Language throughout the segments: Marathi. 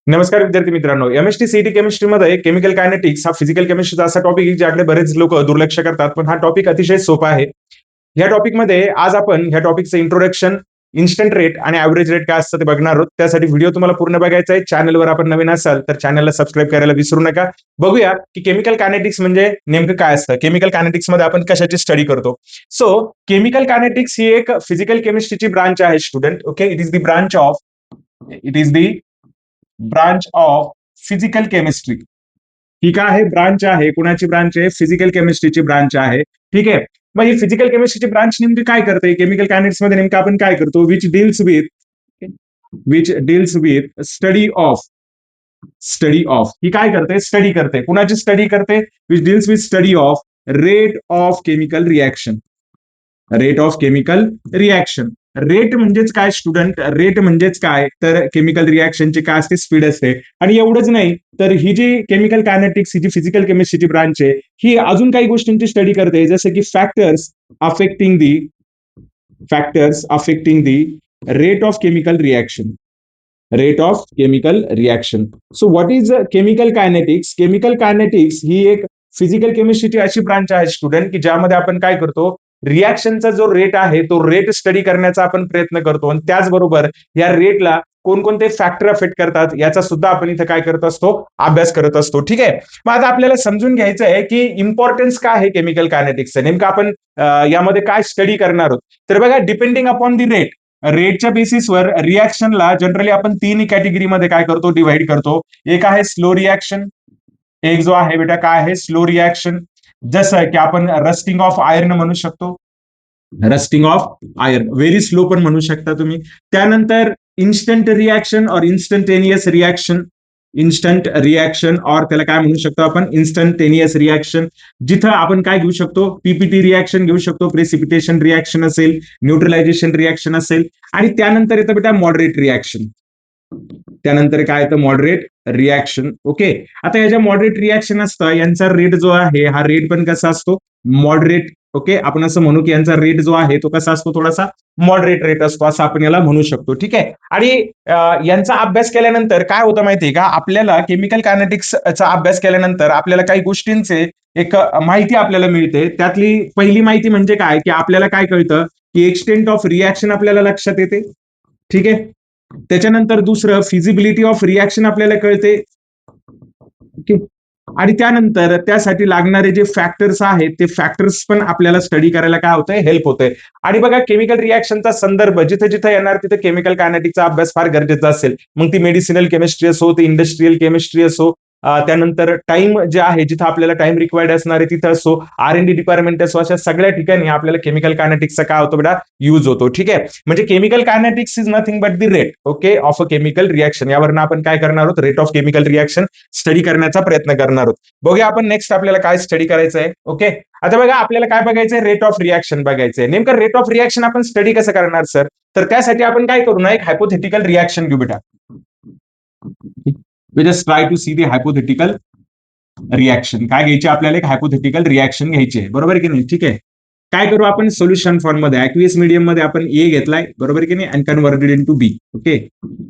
नमस्कार विद्यार्थी मित्रांनो. एमएसटी सीईटी केमिस्ट्रीमध्ये केमिकल कायनेटिक्स हा फिजिकल केमिस्ट्रीचा असा टॉपिक आहे ज्याकडे बरेच लोक दुर्लक्ष करतात, पण हा टॉपिक अतिशय सोपा आहे. या टॉपिकमध्ये आज आपण ह्या टॉपिकचं इंट्रोडक्शन, इन्स्टंट रेट आणि ऍव्हरेज रेट काय असतं ते बघणार आहोत. त्यासाठी व्हिडिओ तुम्हाला पूर्ण बघायचा आहे. चॅनलवर आपण नवीन असाल तर चॅनलला सबस्क्राईब करायला विसरू नका. बघूया की केमिकल कायनेटिक्स म्हणजे नेमकं काय असतं. केमिकल कायनेटिक्स मध्ये आपण कशाची स्टडी करतो. सो केमिकल कायनेटिक्स ही एक फिजिकल केमिस्ट्रीची ब्रांच आहे student. Okay, it is the branch of physical chemistry. ही काय आहे? ब्रांच आहे. कुणाची ब्रांच आहे? फिजिकल केमिस्ट्रीची ब्रांच आहे. ठीक आहे. मग ही फिजिकल केमिस्ट्रीची ब्रांच नेमकी काय करते? केमिकल कायनेटिक्स मध्ये नेमकं आपण काय करतो? Which deals with study of ही काय करते? स्टडी करते. कुणाची स्टडी करते? Which deals with study of rate of chemical reaction. Rate of chemical reaction. Rate म्हणजेच काय स्टुडंट? रेट म्हणजेच काय तर केमिकल रिएक्शनची काय असते? स्पीड असते. आणि एवढंच नाही तर ही जी केमिकल कायनेटिक्स ही जी फिजिकल केमिस्ट्रीची ब्रांच आहे ही अजून काही गोष्टींची स्टडी करते, जसं की factors affecting the rate of chemical reaction. So what is chemical kinetics? Chemical kinetics ही एक फिजिकल केमिस्ट्रीची अशी ब्रांच आहे स्टुडंट की ज्यामध्ये आपण काय करतो? रिॲक्शनचा जो रेट आहे तो रेट स्टडी करण्याचा आपण प्रयत्न करतो, आणि त्याचबरोबर या रेटला कोणकोणते फॅक्टर अफेक्ट करतात याचा सुद्धा आपण इथे काय करत असतो? अभ्यास करत असतो. ठीक आहे. मग आता आपल्याला समजून घ्यायचं आहे की इम्पॉर्टन्स काय आहे केमिकल कायनेटिक्सचं, नेमकं आपण यामध्ये काय स्टडी करणार आहोत. तर बघा, डिपेंडिंग अपॉन दी रेटच्या बेसिसवर रिॲक्शनला जनरली आपण तीन कॅटेगरीमध्ये काय करतो? डिवाइड करतो. एक आहे स्लो रिॲक्शन, एक जो आहे बेटा काय आहे? Slow reaction. जसं की आपण रस्टिंग ऑफ आयर्न म्हणू शकतो. Rusting of iron very slow पण म्हणू शकता तुम्ही. त्यानंतर इन्स्टंट रिॲक्शन और इन्स्टंटेनियस रिॲक्शन. इन्स्टंट रिॲक्शन और त्याला काय म्हणू शकतो आपण? Instantaneous reaction. जिथं आपण काय घेऊ शकतो? पीपीटी रिॲक्शन घेऊ शकतो, प्रेसिपिटेशन रिॲक्शन असेल, न्यूट्रलायझेशन रिॲक्शन असेल. आणि त्यानंतर येतं बेटा मॉडरेट रिॲक्शन. त्यानंतर काय येतं? Moderate reaction. ओके. आता या ज्या मॉडरेट रिॲक्शन असतं यांचा रेट जो आहे हा रेट पण कसा असतो? मॉडरेट. ओके, आपण असं म्हणू की यांचा रेट जो आहे तो कसा असतो? थोडासा मॉडरेट रेट असतो असं आपण याला म्हणू शकतो. ठीक आहे. आणि यांचा अभ्यास केल्यानंतर काय होतं माहितीये का? आपल्याला केमिकल कायनेटिक्सचा अभ्यास केल्यानंतर आपल्याला काही गोष्टींचे एक माहिती आपल्याला मिळते. त्यातली पहिली माहिती म्हणजे काय की आपल्याला काय कळतं की एक्सटेंट ऑफ रिॲक्शन आपल्याला लक्षात येते. ठीक आहे. त्याच्यानंतर दुसरं फिजिबिलिटी ऑफ रिॲक्शन आपल्याला कळते. आणि त्यानंतर त्यासाठी लागणारे जे फॅक्टर्स आहेत ते फॅक्टर्स पण आपल्याला स्टडी करायला काय होतंय? हेल्प होतंय. आणि बघा, केमिकल रिॲक्शनचा संदर्भ जिथे जिथे येणार तिथे केमिकल कायनेटिक्सचा अभ्यास फार गरजेचा असेल. मग ती मेडिसिनल केमिस्ट्री असो, ती इंडस्ट्रियल केमिस्ट्री असो, त्यानंतर टाइम जे आहे जिथं आपल्याला टाइम रिक्वायर्ड असणार आहे तिथं असो, R&D डिपार्टमेंट असो, अशा सगळ्या ठिकाणी आपल्याला केमिकल कायनेटिक्सचा काय होतो बेटा? यूज होतो. ठीक आहे. म्हणजे chemical kinetics is nothing but the rate, okay, of a chemical reaction. यावरनं आपण काय करणार आहोत? Rate of chemical reaction study करण्याचा प्रयत्न करणार आहोत. बघूया आपण नेक्स्ट आपल्याला काय स्टडी करायचं आहे. ओके. आता बघा, आपल्याला काय बघायचंय? रेट ऑफ रिॲक्शन बघायचंय. नेमकं रेट ऑफ रिॲक्शन आपण स्टडी कसं करणार सर? तर त्यासाठी आपण काय करू ना, एक हायपोथेटिकल रिॲक्शन घेऊ बेटा. We just try to see the hypothetical reaction. काय घ्यायची आपल्याला? एक हायपोथेटिकल रिॲक्शन घ्यायची आहे, बरोबर की नाही? ठीक आहे. काय करू आपण? सोल्युशन फॉर्म मध्ये ऍक्वियस मीडियम मध्ये आपण ए घेतलाय, बरोबर की नाही? And converted in to B. Okay.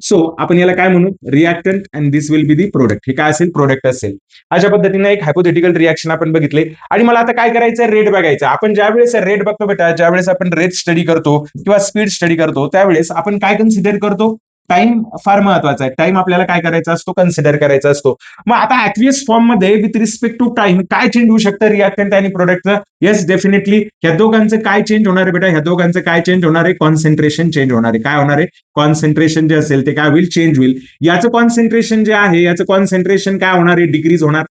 So आपण याला काय म्हणू? Reactant, and this will be the product. हे काय असेल? प्रोडक्ट असेल. अशा पद्धतीने एक हायपोथेटिकल रिॲक्शन आपण बघितले. आणि मला आता काय करायचं? रेट बघायचा. आपण ज्यावेळेस रेट बघतो बेटा, ज्यावेळेस आपण रेट स्टडी करतो किंवा स्पीड स्टडी करतो त्यावेळेस आपण काय कन्सिडर करतो? टाइम फार महत्वाचा आहे. टाइम आपल्याला काय करायचा असतो? कन्सिडर करायचा असतो. मग आता ऍक्वियस फॉर्म मध्ये विथ रिस्पेक्ट टू टाइम काय चेंज होऊ शकतं रिॲक्टंट आणि प्रोडक्टचं? येस, डेफिनेटली ह्या दोघांचं काय चेंज होणार आहे बेटा? ह्या दोघांचं काय चेंज होणार आहे? कॉन्सन्ट्रेशन चेंज होणार आहे. काय होणार आहे? कॉन्सन्ट्रेशन जे असेल ते काय होईल? चेंज होईल. याचं कॉन्सन्ट्रेशन जे आहे याचं कॉन्सन्ट्रेशन काय होणार आहे? डिक्रीज होणार.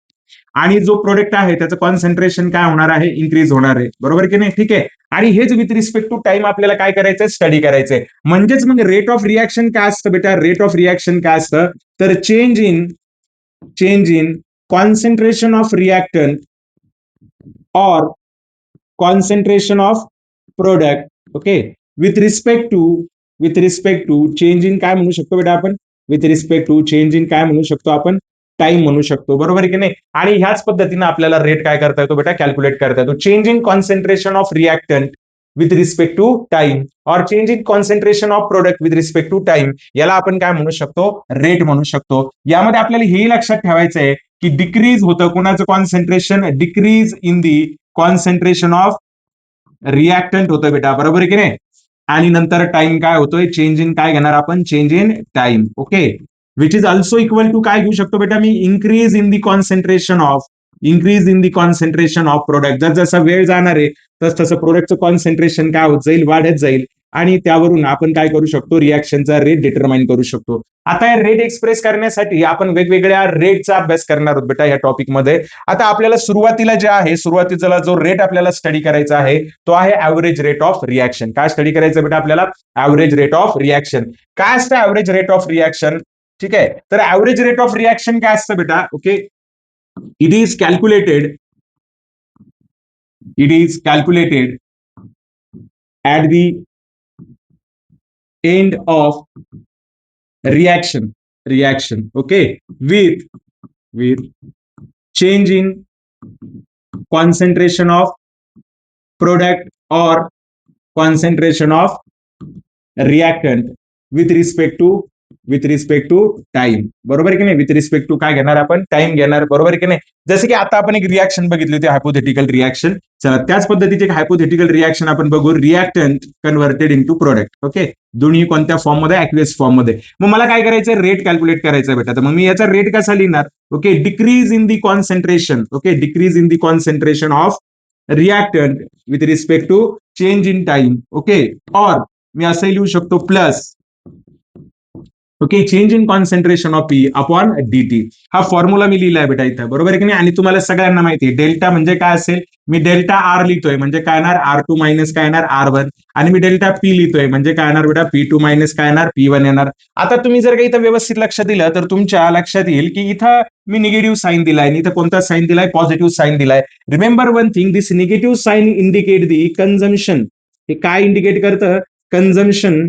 आणि जो प्रोडक्ट आहे त्याचं कॉन्सन्ट्रेशन काय होणार आहे? इन्क्रीज होणार आहे, बरोबर की नाही? ठीक आहे. आणि हेच विथ रिस्पेक्ट टू टाइम आपल्याला काय करायचंय? स्टडी करायचंय. म्हणजेच मग रेट ऑफ रिॲक्शन काय असतं बेटा? रेट ऑफ रिॲक्शन काय असतं? तर change in concentration of reactant और concentration of product. Okay. With respect to change in काय म्हणू शकतो बेटा आपण? With respect to change in काय म्हणू शकतो आपण? टाइम म्हणू शकतो, बरोबर की नाही? आणि ह्याच पद्धतीने आपल्याला रेट काय करता येतो बेटा? कॅल्क्युलेट करता येतो. Change in concentration of reactant with respect to time और change in concentration of product with respect to time, याला आपण काय म्हणू शकतो, रेट म्हणू शकतो. यामध्ये आपल्याला हे लक्षात ठेवायचं आहे की डिक्रीज होतं कोणाचं concentration, decrease in the concentration of reactant होतं बेटा, बरोबर आहे की नाही. आणि नंतर टाइम काय होतोय, चेंज इन काय घेणार आपण, change in time. Okay, which is also equal to काय घेऊ शकतो बेटा मी, increase in the concentration of, increase in the concentration of product. जर जसा वेळ जाणार आहे तस तसं प्रोडक्टचं कॉन्सन्ट्रेशन काय होत जाईल, वाढत जाईल. आणि त्यावरून आपण काय करू शकतो, रिएक्शनचा रेट डिटरमाइन करू शकतो. आता या रेट एक्सप्रेस करण्यासाठी आपण वेगवेगळ्या रेटचा अभ्यास करणार आहोत बेटा या टॉपिकमध्ये. आता आपल्याला सुरुवातीला जे आहे, सुरुवातीचा जो रेट आपल्याला स्टडी करायचा आहे तो आहे ऍव्हरेज रेट ऑफ रिएक्शन. काय स्टडी करायचं बेटा आपल्याला, ऍव्हरेज रेट ऑफ रिएक्शन. काय असतं ऍव्हरेज रेट ऑफ रिएक्शन, ठीक आहे. तर ऍव्हरेज रेट ऑफ रिएक्शन काय असतं बेटा, okay, it is calculated, it is calculated at the end of reaction, okay, with change in concentration of product or concentration of reactant with respect to time, बरोबर आहे की नाही. विथ रिस्पेक्ट टू काय घेणार आपण, टाइम घेणार, बरोबर आहे की नाही. जसं की आता आपण एक रिएक्शन बघितली होती, हायपोथेटिकल रिएक्शन. चला त्याच पद्धतीचे हायपोथेटिकल रिएक्शन आपण बघू, reactant converted into product. Okay, दोन्ही कोणत्या फॉर्म मध्ये, ऍक्वियस फॉर्म मध्ये. मग मला काय करायचं, रेट कॅल्क्युलेट करायचं बेटा. तर मग मी याचा रेट कसा लिहिणार, okay, decrease in the concentration, okay, decrease in the concentration of reactant with respect to change in time. Okay, और मी असं लिहू शकतो plus, okay, change in concentration of P upon dt. हा फॉर्म्युला मी लिहिलाय बेटा इथं, बरोबर आहे की नाही. आणि तुम्हाला सगळ्यांना माहिती आहे डेल्टा म्हणजे काय असेल, मी डेल्टा आर लिहितोय म्हणजे काय येणार, R2 मायनस काय येणार, R1. आणि मी डेल्टा पी लिहितोय म्हणजे काय येणार बेटा, P2 मायनस काय येणार, P1 येणार. आता तुम्ही जर का इथं व्यवस्थित लक्ष दिलं तर तुमच्या लक्षात येईल की इथं मी निगेटिव्ह साईन दिलाय आणि इथं कोणता साईन दिलाय, पॉझिटिव्ह साईन दिलाय. रिमेंबर वन थिंग, दिस निगेटिव्ह साईन इंडिकेट दी कन्झम्पशन. हे काय इंडिकेट करतं, कन्झम्पशन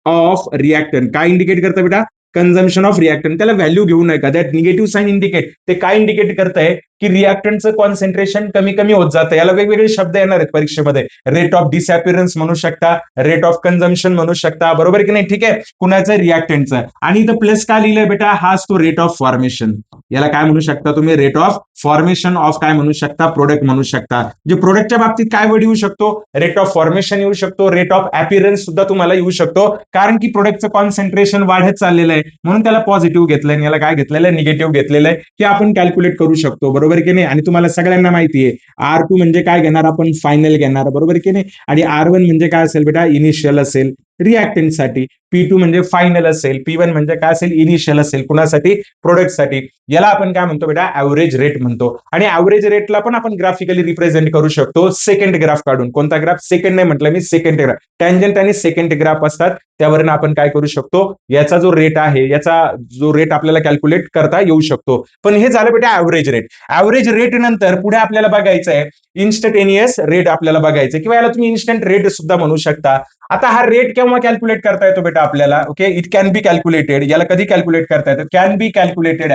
ऑफ रिएक्टंट. काय इंडिकेट करतं बेटा, कन्झम्पशन ऑफ रिएक्टंट. त्याला व्हॅल्यू घेऊ नका, दॅट निगेटिव्ह साईन इंडिकेट, ते काय इंडिकेट करतंय की रिएक्टंटचं कॉन्सन्ट्रेशन कमी कमी होत जातं. याला वेगवेगळे शब्द येणार आहेत परीक्षेमध्ये, रेट ऑफ डिसअपिअरन्स म्हणू शकता, रेट ऑफ कन्झम्पशन म्हणू शकता, बरोबर की नाही, ठीक आहे, कुणाचं, रिएक्टंटचं. आणि इथं प्लस का लिहिलंय बेटा, हाच तो रेट ऑफ फॉर्मेशन. याला काय म्हणू शकता तुम्ही, रेट ऑफ फॉर्मेशन ऑफ काय म्हणू शकता, प्रोडक्ट म्हणू शकता. जे प्रोडक्टच्या बाबतीत काय वर्ड येऊ शकतो, रेट ऑफ फॉर्मेशन येऊ शकतो, रेट ऑफ अपीअरन्स सुद्धा तुम्हाला येऊ शकतो. कारण की प्रोडक्टचं कॉन्सन्ट्रेशन वाढत चाललेलं आहे म्हणून त्याला पॉझिटिव्ह घेतलंय आणि याला काय घेतलेलं आहे, निगेटिव्ह घेतलेलं आहे. हे आपण कॅल्क्युलेट करू शकतो, बरोबर की नाही. आणि तुम्हाला सगळ्यांना माहिती आहे R2 म्हणजे काय घेणार आपण, फायनल घेणार, बरोबर की नाही. आणि R1 म्हणजे काय असेल बेटा, इनिशियल असेल रिएक्टंटसाठी. P2 म्हणजे फायनल असेल, P1 म्हणजे काय असेल, इनिशियल असेल, कुणासाठी, प्रोडक्टसाठी. याला आपण काय म्हणतो बेटा, ऍव्हरेज रेट म्हणतो. आणि ऍव्हरेज रेटला पण आपण ग्राफिकली रिप्रेझेंट करू शकतो, सेकंड ग्राफ काढून. कोणता ग्राफ, सेकंड नाही म्हटलं मी, सेकंड ग्राफ. टँजंट आणि सेकंड ग्राफ असतात, त्यावरून आपण काय करू शकतो, याचा जो रेट आहे, याचा जो रेट आपल्याला कॅल्क्युलेट करता येऊ शकतो. पण हे झालं बेटा ऍव्हरेज रेट. ऍव्हरेज रेट नंतर पुढे आपल्याला बघायचं आहे इन्स्टंटेनियस रेट आपल्याला बघायचं, किंवा याला तुम्ही इन्स्टंट रेट सुद्धा म्हणू शकता. आता हा रेट केव्हा कॅल्क्युलेट करता येतो बेटा आपल्याला, okay, it can be calculated. याला कधी कॅल्क्युलेट करता येतं, can be calculated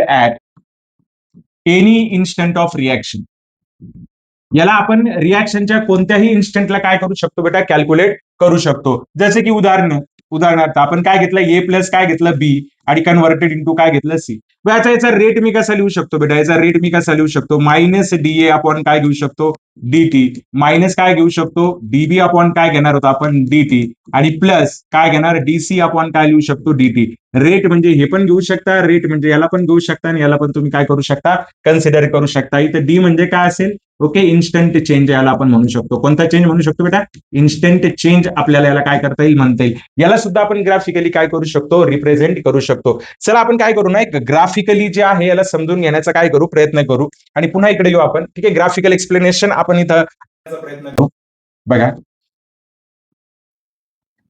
at any instant of reaction. याला आपण रिएक्शनच्या कोणत्याही इन्स्टंटला काय करू शकतो बेटा, कॅल्क्युलेट करू शकतो. जसे की उदाहरणार्थ आपण काय घेतलं, ए प्लस काय घेतलं, बी, आणि कन्व्हर्टेड इंटू काय घेतलं, सी. याचा रेट मी कसा लिहू शकतो बेटा, याचा रेट मी कसा लिहू शकतो, मायनस डीए अपॉन काय घेऊ शकतो, डीटी, मायनस काय घेऊ शकतो, डीबी अपॉन काय घेणार होतो आपण, डीटी, आणि प्लस काय घेणार, डीसी अपॉन काय लिहू शकतो, डीटी. रेट म्हणजे हे पण घेऊ शकता, रेट म्हणजे याला पण घेऊ शकता, आणि याला पण तुम्ही काय करू शकता, कन्सिडर करू शकता. इथे डी म्हणजे काय असेल, ओके, इन्स्टंट चेंज याला आपण म्हणू शकतो. कोणता चेंज म्हणू शकतो बेटा, इन्स्टंट चेंज आपल्याला याला काय करता येईल, म्हणता येईल. याला सुद्धा आपण ग्राफिकली काय करू शकतो, रिप्रेझेंट करू शकतो. चला आपण काय करू ना, एक ग्राफिकली जे आहे याला समजून घेण्याचा काय करू, प्रयत्न करू. आणि पुन्हा इकडे येऊ आपण, ठीक आहे. ग्राफिकल एक्सप्लेनेशन आपण इथं प्रयत्न करू. बघा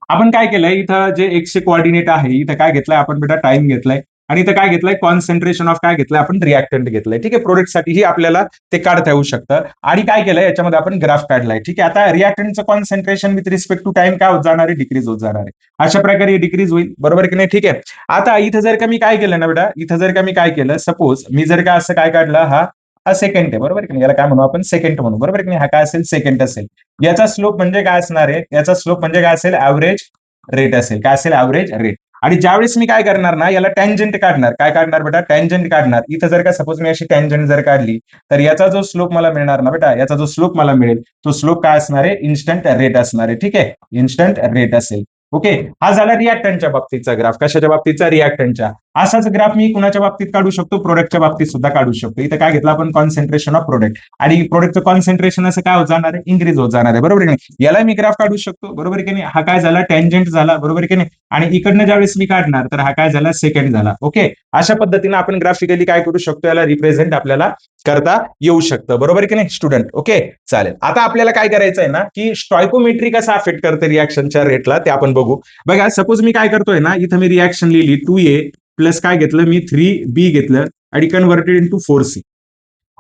आपण काय केलंय, इथं जे एक्सचे कोऑर्डिनेट आहे, इथं काय घेतलंय आपण बेटा, टाइम घेतलाय. आणि इथं काय घेतलंय, कॉन्सन्ट्रेशन ऑफ काय घेतलंय आपण, रिएक्टंट घेतलंय, ठीक आहे. प्रोडक्टसाठीही आपल्याला ते काढता येऊ शकतं. आणि काय केलंय, याच्यामध्ये आपण ग्राफ काढलाय, ठीक आहे. आता रिएक्टंटचं concentration with respect to time काय होत जाणार आहे, डिक्रीज होत जाणार आहे. अशा प्रकारे डिक्रीज होईल, बरोबर की नाही, ठीक आहे. आता इथं जर का मी काय केलं ना बेटा, इथं जर का मी काय केलं, सपोज मी जर का असं काय काढलं, हा हा सेकंड आहे, बरोबर की नाही, याला काय म्हणू आपण, सेकंड म्हणू, बरोबर की नाही, हा काय असेल, सेकंड असेल. याचा स्लोप म्हणजे काय असणार आहे, याचा स्लोप म्हणजे काय असेल, ऍव्हरेज रेट असेल, काय असेल, ऍव्हरेज रेट. आणि ज्यावेळेस मी काय करणार ना, याला टँजंट काढणार, काय काढणार बेटा, टँजंट काढणार. इथं जर का सपोज मी अशी टँजंट जर काढली, तर याचा जो स्लोप मला मिळणार ना बेटा, याचा जो स्लोप मला मिळेल, तो स्लोप काय असणार आहे, इन्स्टंट रेट असणार आहे. ठीक आहे, इन्स्टंट रेट असेल. ओके, हा झाला रिॲक्टंटच्या बाबतीतचा ग्राफ. कशाच्या बाबतीतचा, रिॲक्टंटच्या. असाच ग्राफ मी कुणाच्या बाबतीत काढू शकतो, प्रोडक्टच्या बाबतीत सुद्धा काढू शकतो. इथं काय घेतलं आपण, कॉन्सन्ट्रेशन ऑफ प्रोडक्ट. आणि प्रोडक्टचं कॉन्सन्ट्रेशन असं काय होत जाणार आहे, इन्क्रीज होत जाणार आहे, बरोबर की नाही. याला मी ग्राफ काढू शकतो, बरोबर की नाही. हा काय झाला, टँजंट झाला, बरोबर की नाही. आणि इकडनं ज्यावेळेस मी काढणार, तर हा काय झाला, सेकंड झाला. ओके, अशा पद्धतीने आपण ग्राफिकली काय करू शकतो, याला रिप्रेझेंट आपल्याला करता येऊ शकतं, बरोबर की नाही स्टुडंट. ओके, चालेल. आता आपल्याला काय करायचं आहे ना, की स्टॉयकोमेट्री कसा अफेक्ट करते रिॲक्शनच्या रेटला, ते आपण बघू. बघा, सपोज मी काय करतोय ना, इथं मी रिॲक्शन लिहिली 2A प्लस काय घेतलं मी, 3B घेतलं आणि कन्व्हर्टेड इंटू 4C.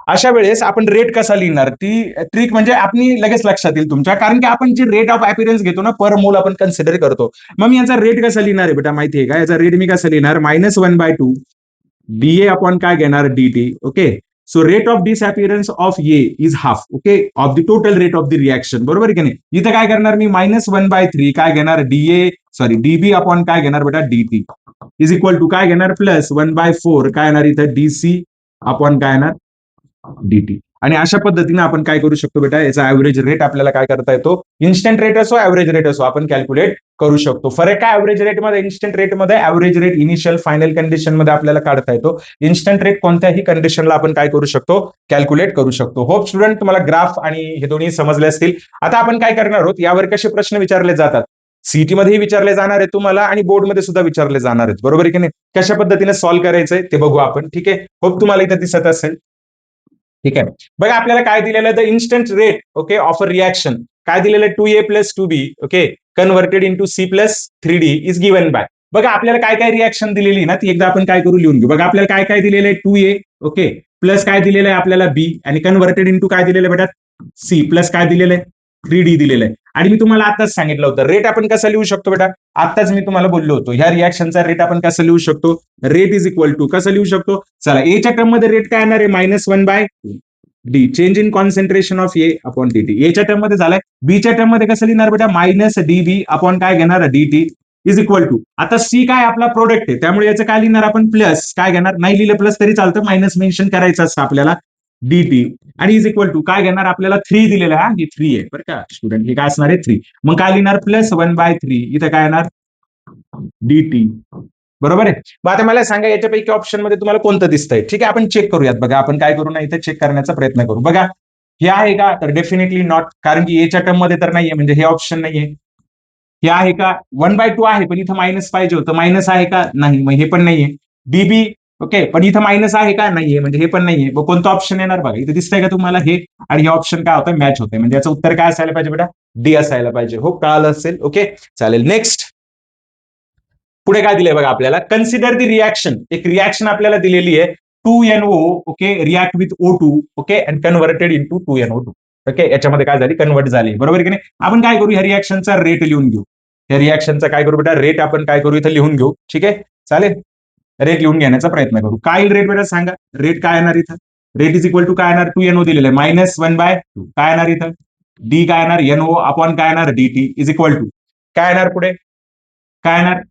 अशा वेळेस आपण रेट कसा लिहिणार, ती ट्रिक म्हणजे आपण लगेच लक्षात येईल तुमच्या, कारण की आपण जे रेट ऑफ अपीअरन्स घेतो ना, पर मोल आपण कन्सिडर करतो. मग मी याचा रेट कसा लिहिणार आहे बेटा, माहिती आहे का, याचा रेट मी कसा लिहिणार, -1/2 डीए अपॉन काय घेणार, D T. Okay, so rate of disappearance of A is half, okay, of the total rate of the reaction, बरोबर की नाही. इथं काय करणार मी, -1/3 काय घेणार, डीए सॉरी डीबी अपॉन काय घेणार बेटा, डीटी इज इक्वल टू काय घेणार, +1/4 काय येणार इथं, डीसी अपॉन काय येणार, डीटी. आणि अशा पद्धतीने आपण काय करू शकतो बेटा, याचा ऍव्हरेज रेट आपल्याला काय करता येतो, इन्स्टंट रेट असो ऍव्हरेज रेट असो, आपण कॅल्क्युलेट करू शकतो. फरक काय ऍव्हरेज रेट मध्ये, इन्स्टंट रेट मध्ये, average rate initial final condition मध्ये आपल्याला काढता येतो. इन्स्टंट रेट कोणत्याही कंडिशनला आपण काय करू शकतो, कॅल्क्युलेट करू शकतो. होप स्टुडंट तुम्हाला ग्राफ आणि हे दोन्ही समजले असतील. आता आपण काय करणार आहोत, यावर कसे प्रश्न विचारले जातात, सीटी मध्येही विचारले जाणार आहे तुम्हाला आणि बोर्डमध्ये सुद्धा विचारले जाणार आहेत, बरोबर आहे की नाही. कशा पद्धतीने सॉल्व्ह करायचंय ते बघू आपण. ठीक आहे, होप तुम्हाला इथं दिसत असेल. ठीक आहे, बघा आपल्याला काय दिलेलं आहे, the instant rate okay of a reaction काय दिलेलं आहे, 2A + 2B okay converted into C + 3D is given bye. बघा आपल्याला काय काय रिॲक्शन दिलेली ना, ती एकदा आपण काय करू, लिहून घेऊ. बघा आपल्याला काय काय दिलेलं आहे, 2A ओके प्लस काय दिलेलं आहे आपल्याला B आणि कन्व्हर्टेड इंटू काय दिलेलं आहे बेटा, C प्लस काय दिलेलं आहे, 3D दिलेलं आहे. आणि मी तुम्हाला आताच सांगितलं होतं रेट आपण कसा लिहू शकतो बेटा, आताच मी तुम्हाला बोललो होतो, ह्या रिॲक्शनचा रेट आपण कसा लिहू शकतो, रेट इज इक्वल टू कसं लिहू शकतो, चला एच्या टर्म मध्ये रेट काय येणार आहे, -1/D change in concentration of A upon DT. एच्या टर्म मध्ये झालाय, बीच्या टर्म मध्ये कसं लिहिणार बेटा, -DB अपॉन काय घेणार, डीटी इज इक्वल टू. आता सी काय आपला प्रोडक्ट आहे, त्यामुळे याचं काय लिहिणार आपण, प्लस काय घेणार, नाही लिहिलं प्लस तरी चालतं, मायनस मेन्शन करायचं असतं आपल्याला, डीटी आणि इज इक्वल टू काय घेणार आपल्याला, 3 दिलेलं आहे, ही 3 आहे बरं का स्टुडंट, हे काय असणार आहे 3. मग काय लिहिणार, +1/3 इथं काय येणार, डीटी, बरोबर आहे. मग आता मला सांगा याच्यापैकी ऑप्शन मध्ये तुम्हाला कोणतं दिसतंय. ठीक आहे, आपण चेक करूयात. बघा आपण काय करू ना, इथे चेक करण्याचा प्रयत्न करू. बघा हे आहे का, तर डेफिनेटली नॉट, कारण की एच्या टर्म मध्ये तर नाहीये, म्हणजे हे ऑप्शन नाहीये. हे आहे का, 1/2 आहे पण इथं मायनस पाहिजे होतं, मायनस आहे का, नाही, मग हे पण नाहीये. डीबी ओके पण इथं मायनस आहे का, नाहीये, म्हणजे हे पण नाहीये. मग कोणतं ऑप्शन येणार बघा, इथे दिसतंय का तुम्हाला हे, आणि हे ऑप्शन काय होतं, मॅच होतंय, म्हणजे याचं उत्तर काय असायला पाहिजे बेटा, डी असायला पाहिजे. हो, कळालं असेल. ओके, चालेल. नेक्स्ट पुढे काय दिलंय बघा आपल्याला, कन्सिडर द रिॲक्शन. एक रिॲक्शन आपल्याला दिलेली आहे, 2NO okay react with O2 okay and converted into 2NO2 okay, याच्यामध्ये काय झाली, कन्वर्ट झाली, बरोबर की नाही. आपण काय करू, ह्या रिॲक्शनचा रेट लिहून घेऊ. या रिॲक्शनचा काय करू बेटा, रेट आपण काय करू, इथं लिहून घेऊ. ठीक आहे, चालेल, रेट लिहून घेण्याचा प्रयत्न करू. काय रेट बेटा सांगा, रेट काय येणार इथं, रेट इज इक्वल टू काय येणार, 2NO दिलेलं आहे, -1/2 काय येणार इथं, डी काय येणार, NO अपॉन काय येणार, DT इज इक्वल टू काय येणार पुढे, काय येणार,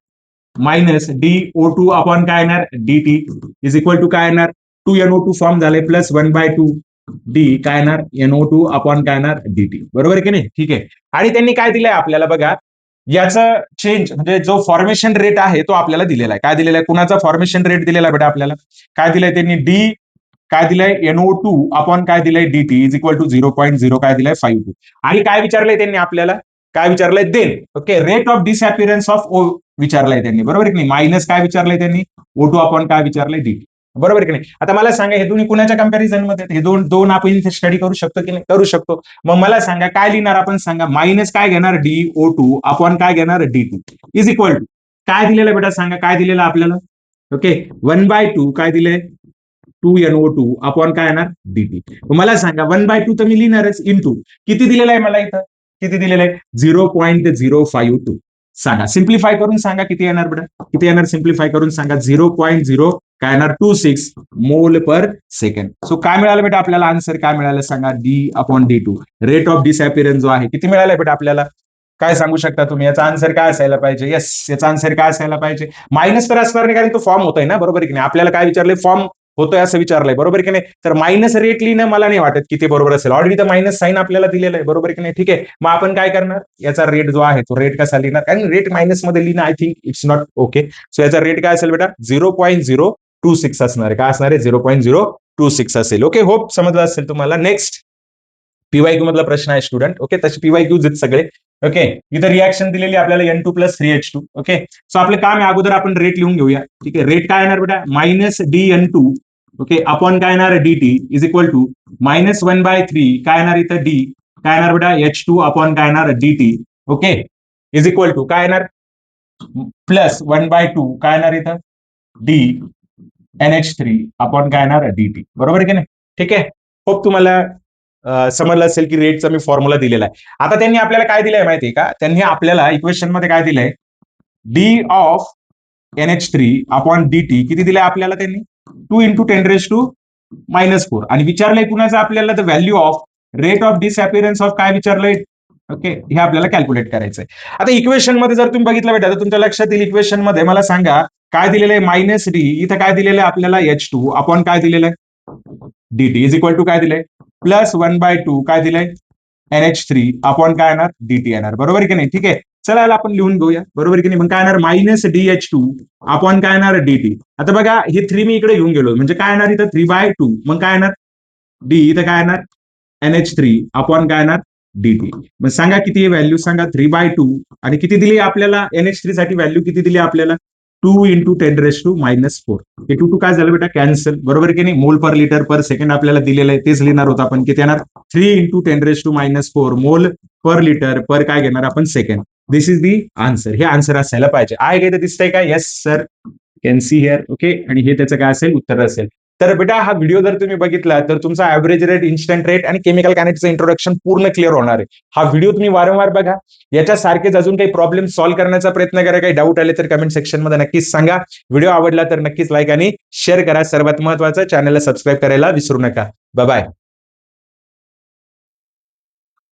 -DO2 अपॉन काय येणार, डीटी इज इक्वल टू काय येणार, 2NO2 फॉर्म झाले, +1/2 डी काय येणार, NO2 अपॉन काय येणार, डीटी, बरोबर की नाही. ठीक आहे, आणि त्यांनी काय दिलंय आपल्याला बघा, याचं चेंज म्हणजे जो फॉर्मेशन रेट आहे तो आपल्याला दिलेला आहे. काय दिलेला आहे, कुणाचा फॉर्मेशन रेट दिलेला आहे बेटा आपल्याला, काय दिलंय त्यांनी, डी काय दिलंय, NO2 अपॉन काय दिलंय, डीटी इज इक्वल टू 0.0 काय दिलंय, 52. आणि काय विचारलंय त्यांनी आपल्याला, काय विचारलंय, then okay rate of disappearance of O विचारलंय त्यांनी, बरोबर की नाही. मायनस काय विचारलंय त्यांनी, O2 अपॉन काय विचारलंय, डीटी, बरोबर की नाही. आता मला सांगा हे दोन्ही कुणाच्या कंपॅरिझन मध्ये, हे दोन दोन आपण इथे स्टडी करू शकतो की नाही, करू शकतो. मग मला सांगा काय लिहिणार आपण, सांगा, मायनस काय घेणार, DO2 अपॉन काय घेणार, डीटी इज इक्वल टू काय दिलेलं बेटा सांगा, काय दिलेलं आपल्याला, ओके 1/2 काय दिलंय, 2NO2 अपॉन काय येणार, डीटी. मला सांगा 1/2 तर मी लिहिणारच, इंटू किती दिलेलं आहे मला इथं, किती दिलेलं आहे, 0.052. सांगा सिम्प्लिफाय करून सांगा किती येणार बेटा, किती येणार सिम्प्लिफाय करून सांगा, 0.0 काय येणार 26 मोल पर सेकंड. सो काय मिळालं बेटा आपल्याला आन्सर काय मिळालं सांगा D/D2 रेट ऑफ डिसअपिअरन्स जो आहे किती मिळाला बेटा आपल्याला काय सांगू शकता तुम्ही याचा आन्सर काय असायला पाहिजे येस याचा आन्सर काय असायला पाहिजे मायनस तर असणार नाही कारण तो फॉर्म होतोय ना बरोबर की नाही आपल्याला काय विचारलंय फॉर्म होतोय असं विचारलंय बरोबर की नाही तर मायनस रेट लिहिणं मला नाही वाटत की ते बरोबर असेल ऑलरेडी तर मायनस साईन आपल्याला दिलेलं आहे बरोबर की नाही ठीक आहे मग आपण काय करणार याचा रेट जो आहे तो रेट कसा लिहिणार कारण रेट मायनस मध्ये लिहिणं I think it's not okay so याचा रेट काय असेल बेटा 0.026 असणार आहे काय असणार आहे 0.026 असेल ओके होप समजलं असेल तुम्हाला नेक्स्ट पीवायक्यू मधला प्रश्न आहे स्टुडंट ओके तसे पीवायक्यू आहेत सगळे ओके इथं रिॲक्शन दिलेली आपल्याला N2+3H2 ओके सो आपलं काम आहे अगोदर आपण रेट लिहून घेऊया ठीक आहे रेट काय येणार बेटा -DN2 ओके अपॉन काय येणार DT इज इक्वल टू -1/3 काय येणार इथं D काय येणार बेटा H2 अपॉन काय येणार DT okay is equal to काय येणार +1/2 काय येणार इथं D NH3 अपॉन काय येणार DT बरोबर की नाही ठीक आहे होप तुम्हाला समजलं असेल की रेटचा मी फॉर्म्युला दिलेला आहे आता त्यांनी आपल्याला काय दिलंय माहितीये का त्यांनी आपल्याला इक्वेशन मध्ये काय दिलंय D of NH3 upon DT किती दिलंय आपल्याला त्यांनी 2 × 10⁻⁻⁴ आणि विचारलंय कुणाचं आपल्याला the value of rate of disappearance of काय विचारलंय ओके हे आपल्याला कॅल्क्युलेट करायचंय आता इक्वेशन मध्ये जर तुम्ही बघितलं बेटा तर तुमच्या लक्षात येईल इक्वेशन मध्ये मला सांगा काय दिलेलं आहे -D इथं काय दिलेलं आहे आपल्याला H2 अपॉन काय दिलेलं आहे DT इज इक्वल टू काय दिलंय +1/2 काय दिलंय NH3 अपॉन काय येणार DT येणार बरोबर की नाही ठीक आहे चला याला आपण लिहून घेऊया बरोबर की नाही मग काय येणार -DH2 अपॉन काय येणार DT आता बघा हे 3 मी इकडे घेऊन गेलो म्हणजे काय येणार इथं 3/2 मग काय येणार D इथं काय येणार NH3 अपॉन काय येणार DT मग सांगा किती व्हॅल्यू सांगा 3/2 आणि किती दिली आपल्याला NH3 साठी व्हॅल्यू किती दिली आपल्याला 2 × 10⁻⁴ हे 2 काय झालं बेटा कॅन्सल बरोबर की नाही मोल पर लिटर पर सेकंड आपल्याला दिलेलं आहे तेच लिहिणार होतं आपण किती येणार 3 × 10⁻⁴ मोल पर लिटर पर काय घेणार आपण second this is the answer हे आन्सर असायला पाहिजे आहे काय दिसतंय का yes sir can see here okay आणि हे त्याचं काय असेल उत्तर असेल तर बेटा हा व्हिडिओ जर तुम्ही बघितला तर तुमचा ऍव्हरेज रेट इन्स्टंट रेट आणि केमिकल कायनेटिक्सचं इंट्रोडक्शन पूर्ण क्लिअर होणार आहे हा व्हिडिओ तुम्ही वारंवार बघा याच्यासारखेच अजून काही प्रॉब्लेम सॉल्व्ह करण्याचा प्रयत्न करा काही डाऊट आले तर कमेंट सेक्शन मध्ये नक्कीच सांगा व्हिडिओ आवडला तर नक्कीच लाईक आणि शेअर करा सर्वात महत्वाचं चॅनलला सबस्क्राईब करायला विसरू नका बाय बाय